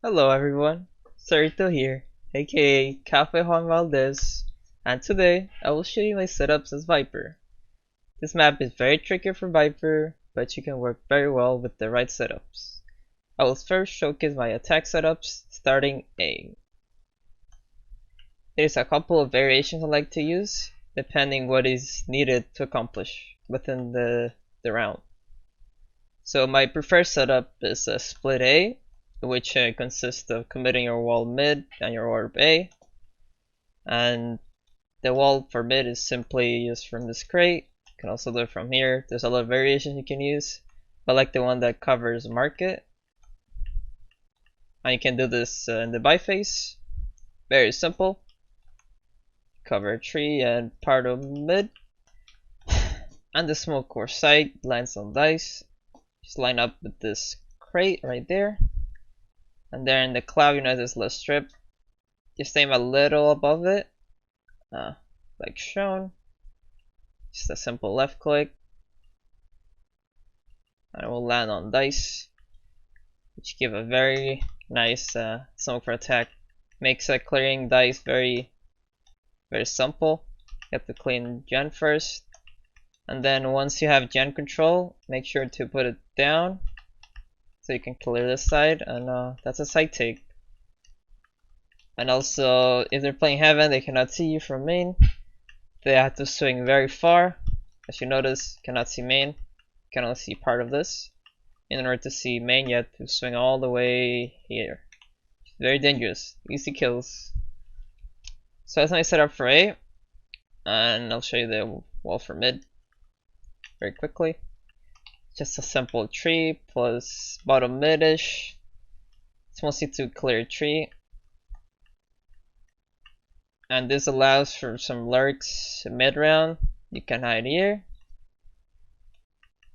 Hello everyone, Sarito here, aka Cafe Juan Valdez, and today I will show you my setups as Viper. This map is very tricky for Viper, but you can work very well with the right setups. I will first showcase my attack setups, starting A. There's a couple of variations I like to use, depending what is needed to accomplish within the round. So my preferred setup is a split A, which consists of committing your wall mid and your orb A. And the wall for mid is simply used from this crate. You can also do it from here. There's a lot of variations you can use, but I like the one that covers market. And you can do this in the buy phase. Very simple. Cover a tree and part of mid. And the smoke core site lands on dice. Just line up with this crate right there. And there in the cloud, you know, this little strip. Just aim a little above it, like shown. Just a simple left click, and it will land on dice, which give a very nice smoke for attack. Makes clearing dice very simple. You have to clean gen first, and then once you have gen control, make sure to put it down so you can clear this side, and that's a side take. And also, if they're playing heaven, they cannot see you from main. They have to swing very far. As you notice, cannot see main. You can only see part of this. In order to see main, you have to swing all the way here. Very dangerous. Easy kills. So that's my setup for A. And I'll show you the wall for mid very quickly. Just a simple tree plus bottom mid-ish. It's mostly to clear tree. And this allows for some lurks mid-round. You can hide here.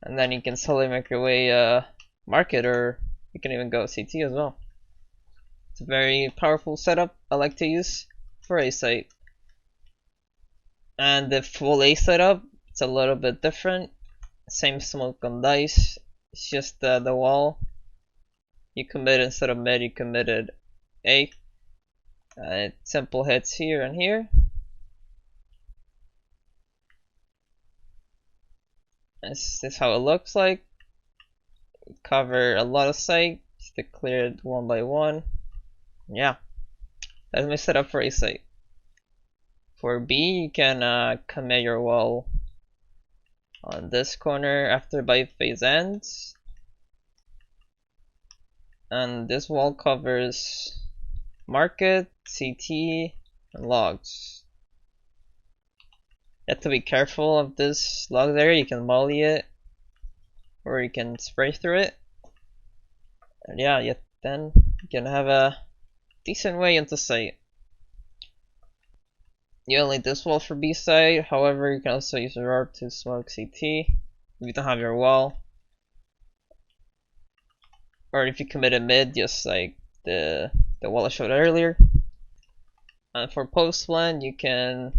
And then you can slowly make your way market, or you can even go CT as well. It's a very powerful setup I like to use for A site. And the full A setup, it's a little bit different. Same smoke on dice. It's just the wall. You commit instead of mid, you committed A. Simple hits here and here. This is how it looks like. Cover a lot of site just to clear it one by one. Yeah, that's my setup for A site. For B, you can commit your wall on this corner after buy phase ends. And this wall covers market, CT, and logs. You have to be careful of this log there. You can molly it, or you can spray through it. And yeah, then you can have a decent way into site. You only need this wall for B side. However, you can also use your orb to smoke CT if you don't have your wall. Or if you commit a mid, just like the wall I showed earlier. And for post blend, you can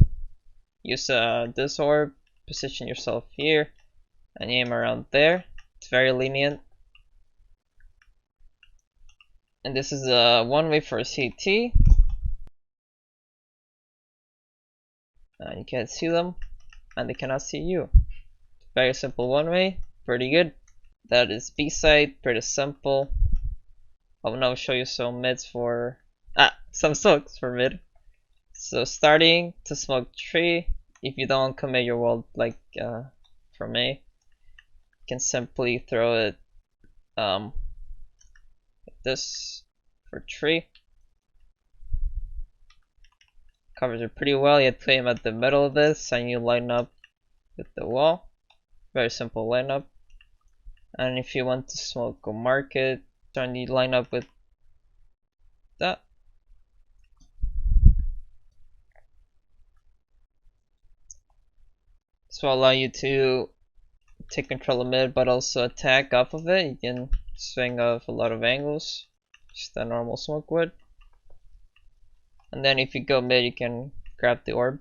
use this orb, position yourself here, and aim around there. It's very lenient. And this is one way for CT. You can't see them, and they cannot see you. Very simple one way, pretty good. That is B side, pretty simple. I will now show you some mids for some smokes for mid. So starting to smoke tree, if you don't commit your wall like from A, you can simply throw it like this for tree. Covers it pretty well. You have to aim at the middle of this and you line up with the wall. Very simple lineup. And if you want to smoke a market, then you line up with that. This will allow you to take control of mid, but also attack off of it. You can swing off a lot of angles, just a normal smoke would. And then if you go mid, you can grab the orb.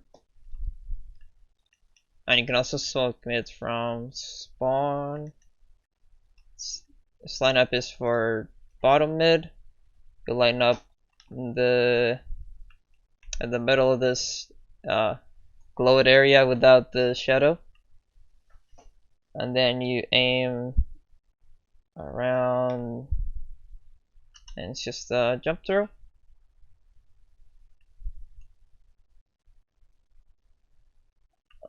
And you can also smoke mid from spawn. This lineup is for bottom mid. you line up in the middle of this glowed area without the shadow, and then you aim around, and it's just a jump through.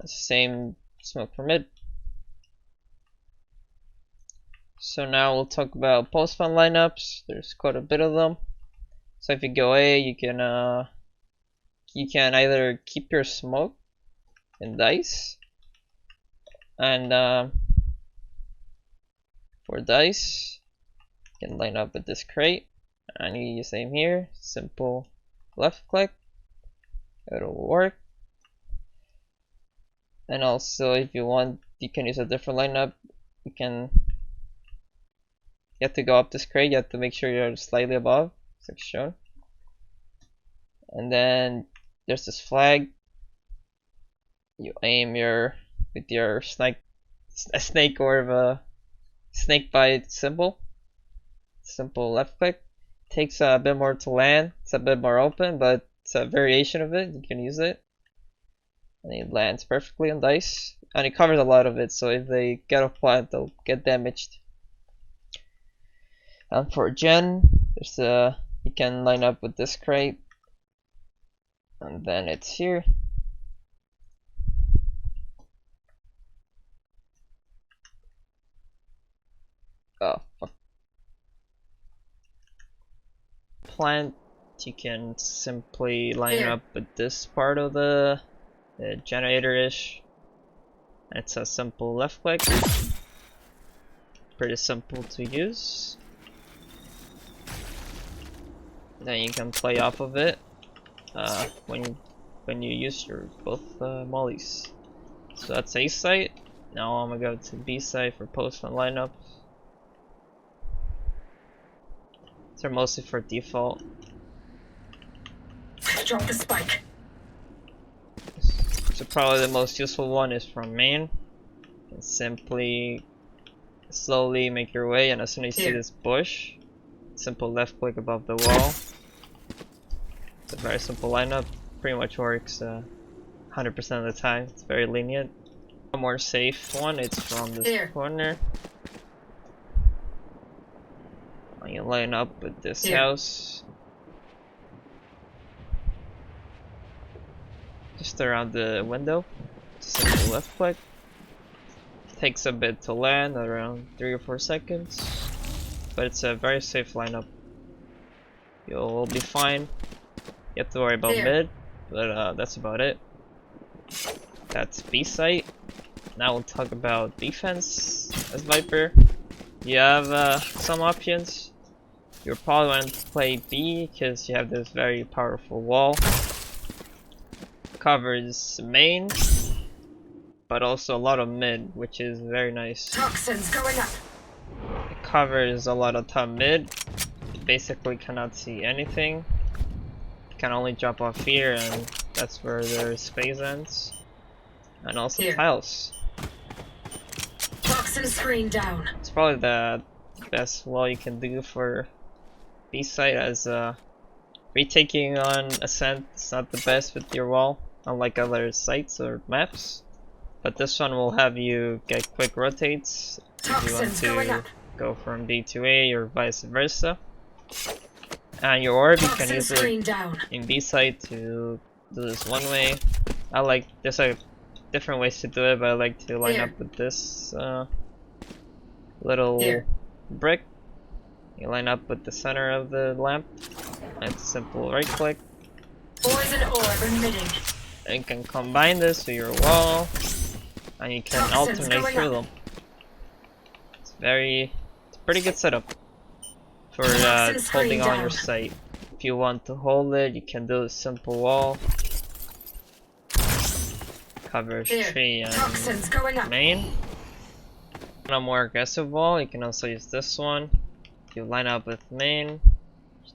Same smoke for mid. So now we'll talk about post-spawn lineups. There's quite a bit of them. So if you go A, you can either keep your smoke in dice, and for dice, you can line up with this crate, and you use same here. Simple left click, it'll work. And also, if you want, you can use a different lineup. You have to go up this crate. You have to make sure you're slightly above, like shown. And then there's this flag. You aim with your snake or a snake bite symbol. Simple left click. Takes a bit more to land. It's a bit more open, but it's a variation of it. You can use it. And it lands perfectly on dice, and it covers a lot of it, so if they get off plant, they'll get damaged. And for gen, there's you can line up with this crate, and then it's here. Oh, fuck. Plant, you can simply line up with this part of the generator-ish. It's a simple left click, pretty simple to use. Then you can play off of it when you use your both mollies. So that's A site. Now I'm gonna go to B site for post-spawn lineup. They're mostly for default. Drop the spike. So probably the most useful one is from main. And simply slowly make your way, and as soon as you see this bush, simple left click above the wall. It's a very simple lineup. Pretty much works 100% of the time. It's very lenient. A more safe one, it's from this corner. And you line up with this house. Just around the window. Simple left click. Takes a bit to land, around 3 or 4 seconds. But it's a very safe lineup. You'll be fine. You have to worry about mid, but that's about it. That's B site. Now we'll talk about defense as Viper. You have some options. You're probably going to play B because you have this very powerful wall. Covers main, but also a lot of mid, which is very nice. Toxins going up. It covers a lot of top mid. You basically cannot see anything. You can only drop off here, and that's where their space ends. And also tiles. Toxin screen down. It's probably the best wall you can do for B site, as retaking on Ascent is not the best with your wall, unlike other sites or maps. But this one will have you get quick rotates if you want to go from B to A or vice versa. And your orb, you can use it in B site to do this one way. There's different ways to do it, but I like to line up with this little brick. You line up with the center of the lamp. It's simple right click. Poison orb emitting. And you can combine this with your wall, and you can alternate through them. It's a pretty good setup for holding on your site. If you want to hold it, you can do a simple wall. Covers tree and main. On a more aggressive wall, you can also use this one. You line up with main,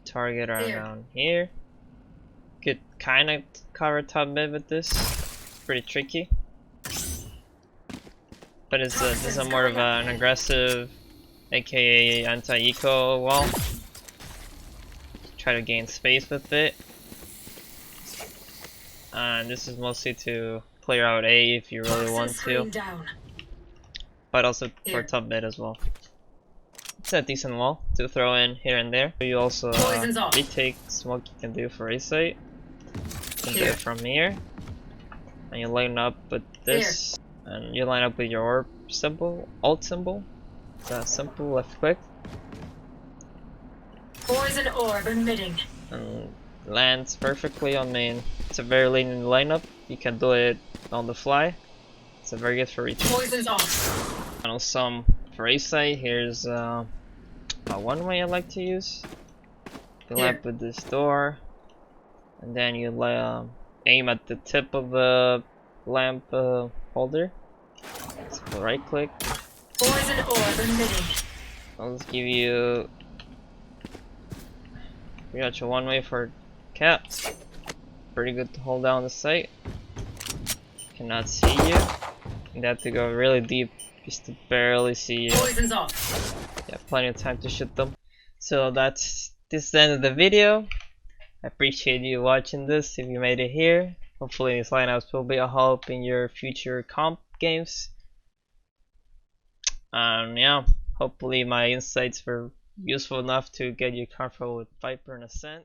target around here. You could kind of cover top mid with this. Pretty tricky, but this is more of an aggressive, aka anti-eco wall. try to gain space with it. And this is mostly to clear out A if you really want to, Down. but also for Here. top mid as well. It's a decent wall to throw in here and there. You also retake smoke you can do for A site. You can do it from here. And you line up with this. And you line up with your orb symbol, alt symbol. It's a simple left click. Poison orb emitting. And lands perfectly on main. It's a very lenient lineup. You can do it on the fly. It's a very good for retake. Poison's off. And also for A site, here's one way I like to use. You lamp with this door, and then you aim at the tip of the lamp holder. So right click. Poison orb emitting. I'll just give you pretty much a one way for cap. Pretty good to hold down the site. Cannot see you. You have to go really deep just to barely see you. Poison's off. Yeah, plenty of time to shoot them. So this is the end of the video. I appreciate you watching this if you made it here. Hopefully these lineups will be a help in your future comp games. And yeah, hopefully my insights were useful enough to get you comfortable with Viper and Ascent.